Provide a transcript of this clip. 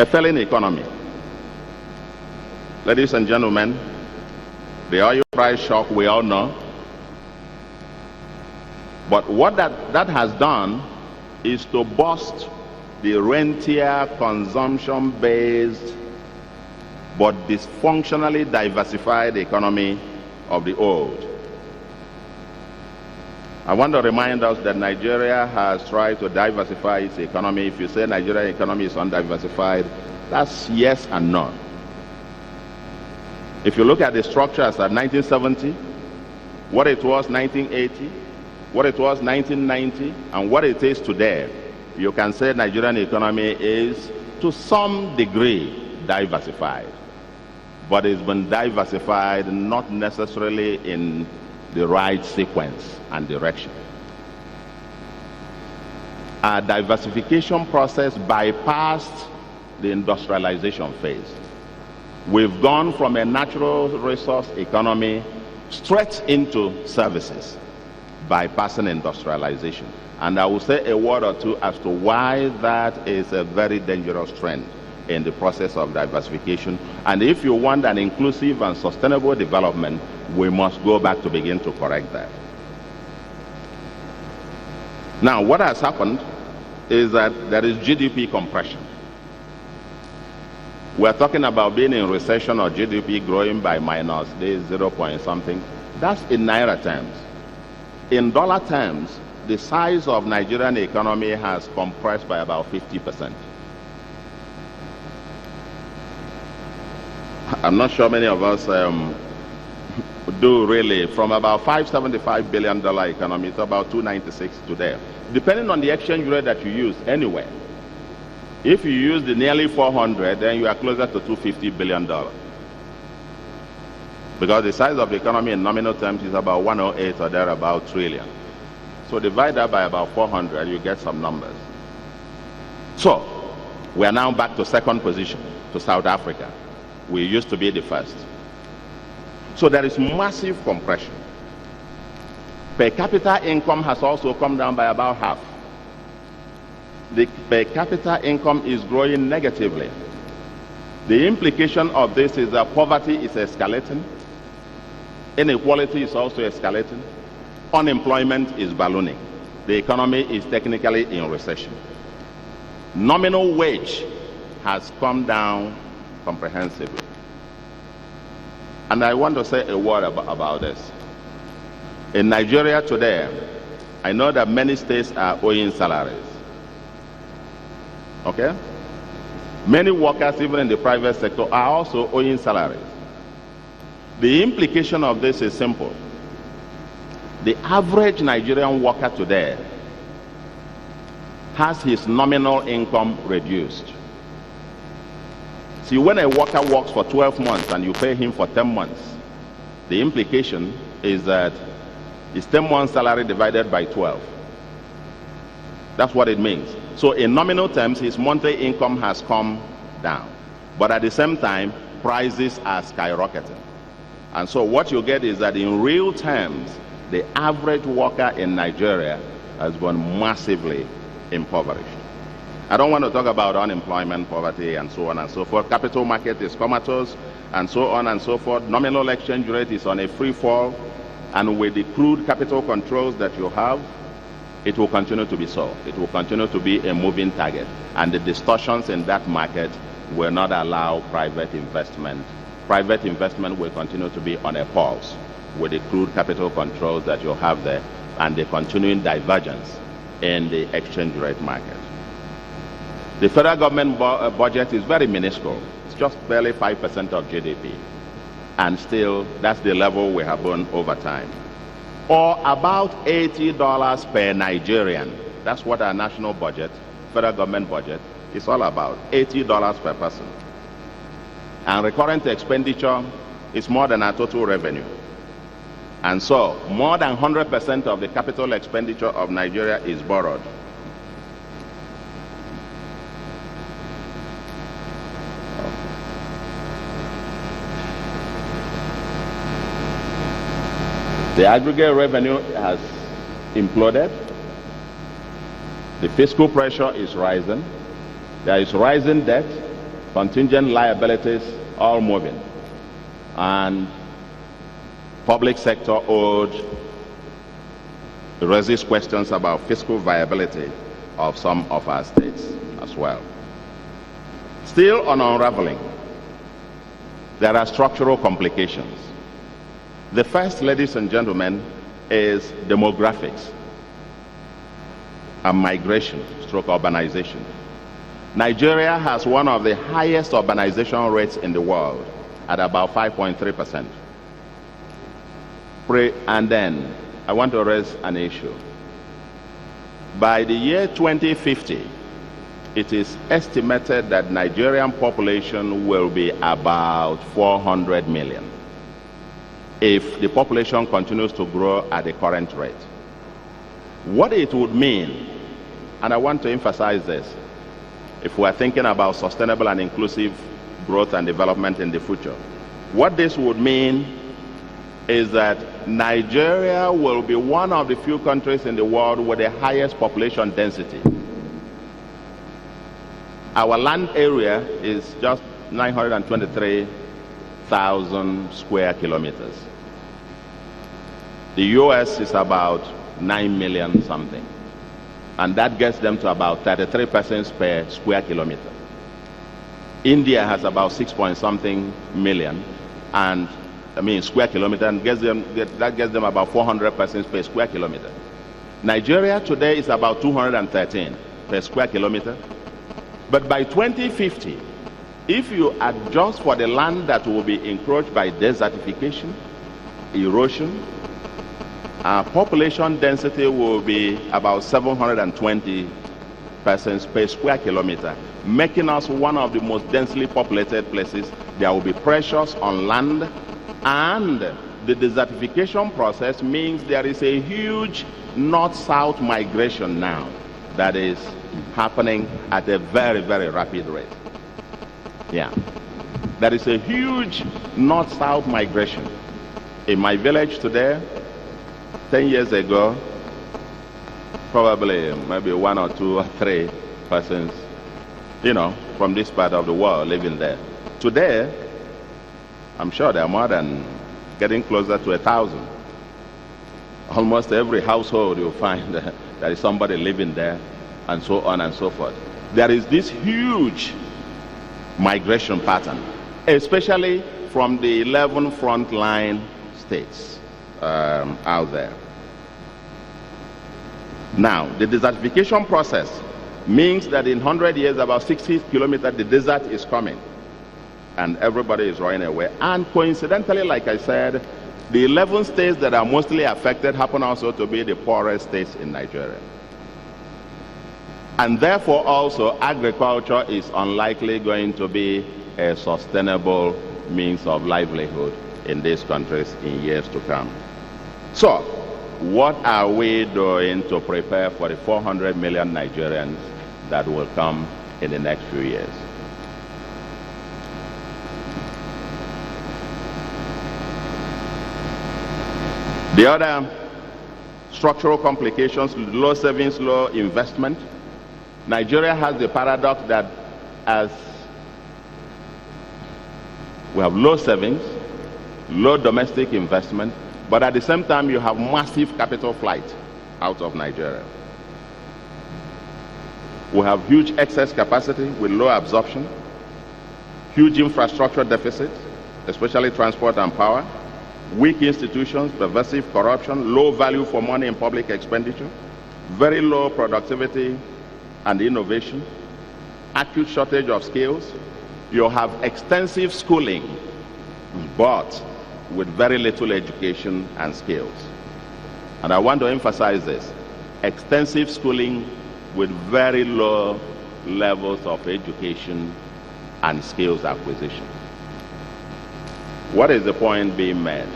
a failing economy. Ladies and gentlemen, the oil price shock we all know. But what that has done is to bust the rentier, consumption-based, but dysfunctionally diversified economy of the old. I want to remind us that Nigeria has tried to diversify its economy. If you say Nigerian economy is undiversified, that's yes and no. If you look at the structures at 1970, what it was 1980, what it was 1990, and what it is today, you can say Nigerian economy is to some degree diversified. But it's been diversified not necessarily in the right sequence and direction. Our diversification process bypassed the industrialization phase. We've gone from a natural resource economy straight into services, bypassing industrialization. And I will say a word or two as to why that is a very dangerous trend in the process of diversification. And if you want an inclusive and sustainable development, we must go back to begin to correct that. Now, what has happened is that there is GDP compression. We're talking about being in recession or GDP growing by minus 0 point something. That's in Naira terms. In dollar terms, the size of Nigerian economy has compressed by about 50%. I'm not sure many of us do really, from about $575 billion economy to about 296 today. Depending on the exchange rate that you use anywhere. If you use the nearly 400, then you are closer to $250 billion. Because the size of the economy in nominal terms is about 108 or thereabout trillion. So divide that by about 400, you get some numbers. So, we are now back to second position, to South Africa. We used to be the first. So there is massive compression. Per capita income has also come down by about half. The per capita income is growing negatively. The implication of this is that poverty is escalating. Inequality is also escalating. Unemployment is ballooning. The economy is technically in recession. Nominal wage has come down comprehensively. And I want to say a word about this. In Nigeria today, I know that many states are owing salaries. Okay? Many workers, even in the private sector, are also owing salaries. The implication of this is simple. The average Nigerian worker today has his nominal income reduced. See, when a worker works for 12 months and you pay him for 10 months, the implication is that it's 10 months salary divided by 12. That's what it means. So in nominal terms, his monthly income has come down. But at the same time, prices are skyrocketing. And so what you get is that in real terms, the average worker in Nigeria has been massively impoverished. I don't want to talk about unemployment, poverty, and so on and so forth. Capital market is comatose, and so on and so forth. Nominal exchange rate is on a free fall, and with the crude capital controls that you have, it will continue to be so. It will continue to be a moving target, and the distortions in that market will not allow private investment. Private investment will continue to be on a pause with the crude capital controls that you have there and the continuing divergence in the exchange rate market. The federal government budget is very minuscule. It's just barely 5% of GDP. And still, that's the level we have been over time. Or about $80 per Nigerian. That's what our national budget, federal government budget, is all about. $80 per person. And recurrent expenditure is more than our total revenue. And so, more than 100% of the capital expenditure of Nigeria is borrowed. The aggregate revenue has imploded. The fiscal pressure is rising. There is rising debt. contingent liabilities all moving, and public sector owed raises questions about fiscal viability of some of our states as well. Still on unraveling, there are structural complications. The first, ladies and gentlemen, is demographics and migration stroke urbanization. Nigeria has one of the highest urbanization rates in the world at about 5.3%. And then I want to raise an issue. By the year 2050, it is estimated that Nigerian population will be about 400 million if the population continues to grow at the current rate. What it would mean, and I want to emphasize this, if we're thinking about sustainable and inclusive growth and development in the future, what this would mean is that Nigeria will be one of the few countries in the world with the highest population density. Our land area is just 923,000 square kilometers. The US is about 9 million something, and that gets them to about 33 persons per square kilometer. India has about 6 point something million, and square kilometer, and that gets them about 400 persons per square kilometer. Nigeria today is about 213 per square kilometer. But by 2050, if you adjust for the land that will be encroached by desertification, erosion, our population density will be about 720 persons per square kilometer, making us one of the most densely populated places. There will be pressures on land, and the desertification process means there is a huge north-south migration now that is happening at a very, very rapid rate. Yeah. There is a huge north-south migration. In my village today, 10 years ago, probably maybe 1 or 2 or 3 persons, from this part of the world living there. Today, I'm sure there are more than getting closer to 1,000. Almost every household you'll find there is somebody living there, and so on and so forth. There is this huge migration pattern, especially from the 11 frontline states out there. Now, the desertification process means that in 100 years, about 60 kilometers, the desert is coming, and everybody is running away. And coincidentally, like I said, the 11 states that are mostly affected happen also to be the poorest states in Nigeria. And therefore also agriculture is unlikely going to be a sustainable means of livelihood in these countries in years to come. So, what are we doing to prepare for the 400 million Nigerians that will come in the next few years? The other structural complications, low savings, low investment. Nigeria has the paradox that as we have low savings, low domestic investment, but at the same time you have massive capital flight out of Nigeria. We have huge excess capacity with low absorption, huge infrastructure deficits, especially transport and power, weak institutions, pervasive corruption, low value for money in public expenditure, very low productivity and innovation, acute shortage of skills. You have extensive schooling, but with very little education and skills. And I want to emphasize this: extensive schooling with very low levels of education and skills acquisition. What is the point being made?